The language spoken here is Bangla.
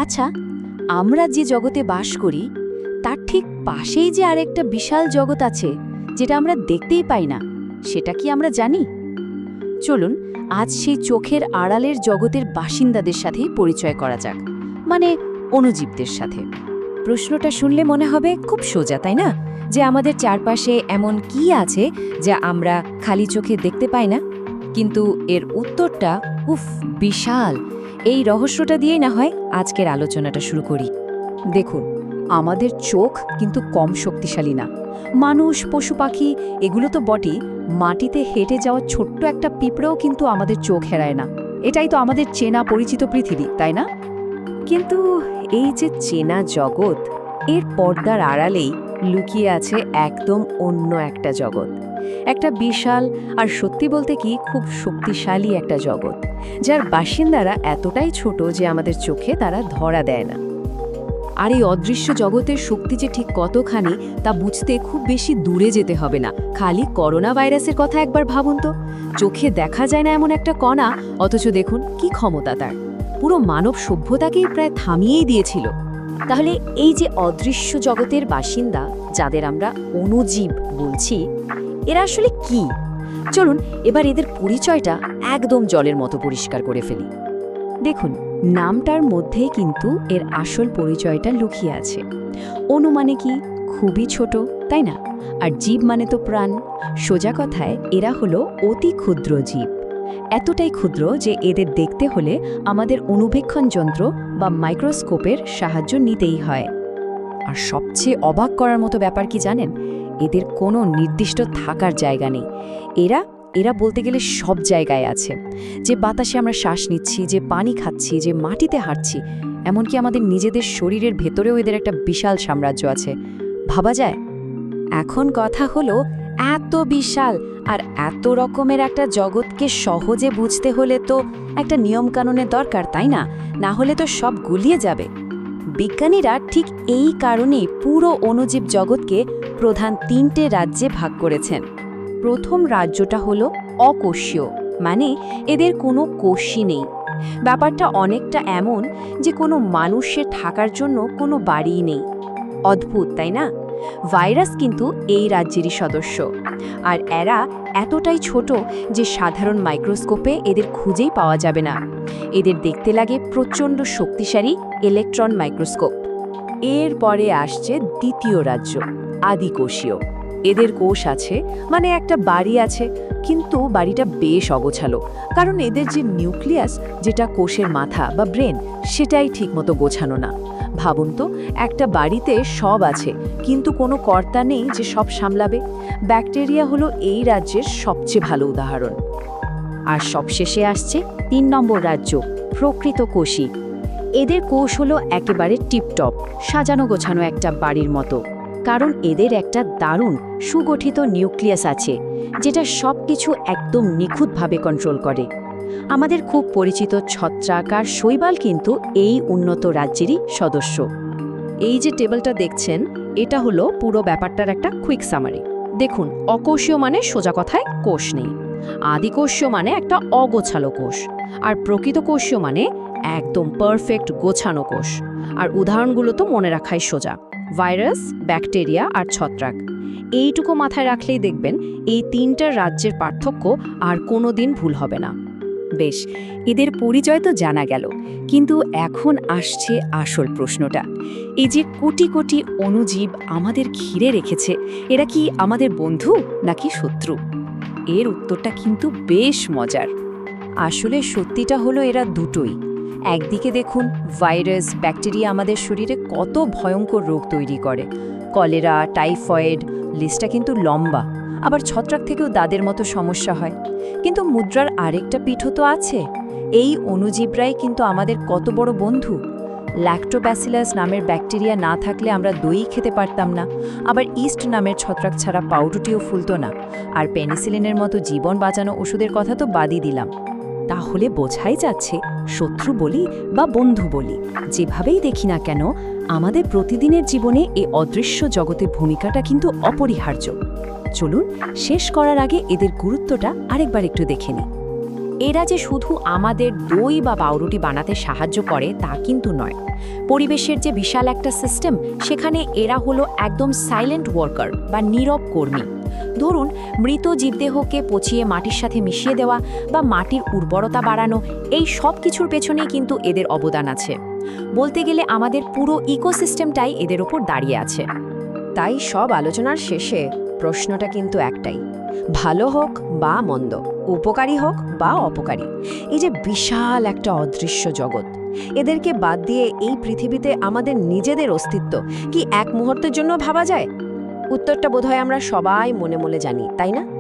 আচ্ছা, আমরা যে জগতে বাস করি তার ঠিক পাশেই যে আরেকটা বিশাল জগৎ আছে যেটা আমরা দেখতেই পাই না, সেটা কি আমরা জানি? চলুন আজ সেই চোখের আড়ালের জগতের বাসিন্দাদের সাথেই পরিচয় করা যাক, মানে অণুজীবদের সাথে। প্রশ্নটা শুনলে মনে হবে খুব সোজা, তাই না? যে আমাদের চারপাশে এমন কি আছে যা আমরা খালি চোখে দেখতে পাই না? কিন্তু এর উত্তরটা বিশাল। এই রহস্যটা দিয়েই না হয় আজকের আলোচনাটা শুরু করি। দেখুন, আমাদের চোখ কিন্তু কম শক্তিশালী না। মানুষ, পশু পাখি এগুলো তো বটেই, মাটিতে হেঁটে যাওয়া ছোট্ট একটা পিঁপড়েও কিন্তু আমাদের চোখ হেরায় না। এটাই তো আমাদের চেনা পরিচিত পৃথিবী, তাই না? কিন্তু এই যে চেনা জগৎ, এর পর্দার আড়ালেই লুকিয়ে আছে একদম অন্য একটা জগৎ। একটা বিশাল আর সত্যি বলতে কি খুব শক্তিশালী একটা জগৎ, যার বাসিন্দারা এতটাই ছোট যে আমাদের চোখে তারা ধরা দেয় না। আর এই অদৃশ্য জগতের শক্তি যে ঠিক কতখানি তা বুঝতে খুব বেশি দূরে যেতে হবে না। খালি করোনা ভাইরাসের কথা একবার ভাবুন তো। চোখে দেখা যায় না এমন একটা কণা, অথচ দেখুন কি ক্ষমতা তার, পুরো মানব সভ্যতাকেই প্রায় থামিয়েই দিয়েছিল। তাহলে এই যে অদৃশ্য জগতের বাসিন্দা, যাদের আমরা অণুজীব বলছি, এরা আসলে কি? চলুন এবার এদের পরিচয়টা একদম জলের মতো পরিষ্কার করে ফেলি। দেখুন, নামটার মধ্যেই কিন্তু এর আসল পরিচয়টা লুকিয়ে আছে। অণু মানে কি? খুবই ছোট, তাই না? আর জীব মানে তো প্রাণ। সোজা কথায় এরা হলো অতি ক্ষুদ্র জীব। এতটাই ক্ষুদ্র যে এদের দেখতে হলে আমাদের অণুবীক্ষণ যন্ত্র বা মাইক্রোস্কোপের সাহায্য নিতেই হয়। আর সবচেয়ে অবাক করার মতো ব্যাপার কি জানেন? এদের কোনো নির্দিষ্ট থাকার জায়গা নেই। এরা বলতে গেলে সব জায়গায় আছে। যে বাতাসে আমরা শ্বাস নিচ্ছি, যে পানি খাচ্ছি, যে মাটিতে হাঁটছি, এমনকি আমাদের নিজেদের শরীরের ভেতরেও এদের একটা বিশাল সাম্রাজ্য আছে। ভাবা যায়? এখন কথা হলো, এত বিশাল আর এত রকমের একটা জগৎকে সহজে বুঝতে হলে তো একটা নিয়মকানুনের দরকার, তাই না? না হলে তো সব গুলিয়ে যাবে। বিজ্ঞানীরা ঠিক এই কারণেই পুরো অণুজীব জগৎকে প্রধান 3টে রাজ্যে ভাগ করেছেন। প্রথম রাজ্যটা হলো অকোষীয়, মানে এদের কোনো কোষই নেই। ব্যাপারটা অনেকটা এমন যে কোনো মানুষের থাকার জন্য কোনো বাড়িই নেই। অদ্ভুত, তাই না? ভাইরাস কিন্তু এই রাজ্যেরই সদস্য। আর এরা এতটাই ছোট যে সাধারণ মাইক্রোস্কোপে এদের খুঁজেই পাওয়া যাবে না। এদের দেখতে লাগে প্রচণ্ড শক্তিশালী ইলেকট্রন মাইক্রোস্কোপ। এরপরে আসছে দ্বিতীয় রাজ্য, আদিকোষীয়। এদের কোষ আছে, মানে একটা বাড়ি আছে, কিন্তু বাড়িটা বেশ অগোছালো, কারণ এদের যে নিউক্লিয়াস, যেটা কোষের মাথা বা ব্রেন, সেটাই ঠিকমতো গোছানো না। ভাবুন তো, একটা বাড়িতে সব আছে কিন্তু কোনো কর্তা নেই যে সব সামলাবে। ব্যাকটেরিয়া হলো এই রাজ্যের সবচেয়ে ভালো উদাহরণ। আর সবশেষে আসছে 3 নম্বর রাজ্য, প্রকৃত কোষী। এদের কোষ হলো একেবারে টিপটপ, সাজানো গোছানো একটা বাড়ির মতো, কারণ এদের একটা দারুণ সুগঠিত নিউক্লিয়াস আছে, যেটা সব কিছু একদম নিখুঁতভাবে কন্ট্রোল করে। আমাদের খুব পরিচিত ছত্রাক আর শৈবাল কিন্তু এই উন্নত রাজ্যেরই সদস্য। এই যে টেবিলটা দেখছেন, এটা হলো পুরো ব্যাপারটার একটা কুইক সামারি। দেখুন, অকোষীয় মানে সোজা কথায় কোষ নেই, আদিকোষীয় মানে একটা অগোছালো কোষ, আর প্রকৃত কোষীয় মানে একদম পারফেক্ট গোছানো কোষ। আর উদাহরণগুলো তো মনে রাখাই সোজা, ভাইরাস, ব্যাকটেরিয়া আর ছত্রাক। এইটুকু মাথায় রাখলেই দেখবেন এই 3টা রাজ্যের পার্থক্য আর কোনোদিন ভুল হবে না। বেশ, এদের পরিচয় তো জানা গেল, কিন্তু এখন আসছে আসল প্রশ্নটা। এই যে কোটি কোটি অণুজীব আমাদের ঘিরে রেখেছে, এরা কি আমাদের বন্ধু নাকি শত্রু? এর উত্তরটা কিন্তু বেশ মজার। আসলে সত্যিটা হলো এরা দুটোই। একদিকে দেখুন, ভাইরাস, ব্যাকটেরিয়া আমাদের শরীরে কত ভয়ঙ্কর রোগ তৈরি করে, কলেরা, টাইফয়েড, লিস্টটা কিন্তু লম্বা। আবার ছত্রাক থেকেও দাঁতের মতো সমস্যা হয়। কিন্তু মুদ্রার আরেকটা পিঠও তো আছে। এই অণুজীবরাই কিন্তু আমাদের কত বড় বন্ধু। ল্যাক্টোব্যাসিলাস নামের ব্যাকটেরিয়া না থাকলে আমরা দই খেতে পারতাম না। আবার ইস্ট নামের ছত্রাক ছাড়া পাউরুটিও ফুলতো না। আর পেনিসিলিনের মতো জীবন বাঁচানো ওষুধের কথা তো বাদই দিলাম। তাহলে বোঝাই যাচ্ছে, শত্রু বলি বা বন্ধু বলি, যেভাবেই দেখি না কেন, আমাদের প্রতিদিনের জীবনে এই অদৃশ্য জগতের ভূমিকাটা কিন্তু অপরিহার্য। চলুন শেষ করার আগে এদের গুরুত্বটা আরেকবার একটু দেখে নিই। এরা যে শুধু আমাদের দই বা পাউরুটি বানাতে সাহায্য করে তা কিন্তু নয়। পরিবেশের যে বিশাল একটা সিস্টেম, সেখানে এরা হলো একদম সাইলেন্ট ওয়ার্কার বা নীরব কর্মী। ধরুন, মৃত জীবদেহকে পচিয়ে মাটির সাথে মিশিয়ে দেওয়া বা মাটির উর্বরতা বাড়ানো, এই সব কিছুর পেছনেই কিন্তু এদের অবদান আছে। বলতে গেলে আমাদের পুরো ইকোসিস্টেমটাই এদের ওপর দাঁড়িয়ে আছে। তাই সব আলোচনার শেষে প্রশ্নটা কিন্তু একটাই, ভালো হোক বা মন্দ, উপকারী হোক বা অপকারী, এই যে বিশাল একটা অদৃশ্য জগৎ, এদেরকে বাদ দিয়ে এই পৃথিবীতে আমাদের নিজেদের অস্তিত্ব কি এক মুহূর্তের জন্য ভাবা যায়? উত্তরটা বোধহয় আমরা সবাই মনে মনে জানি, তাই না?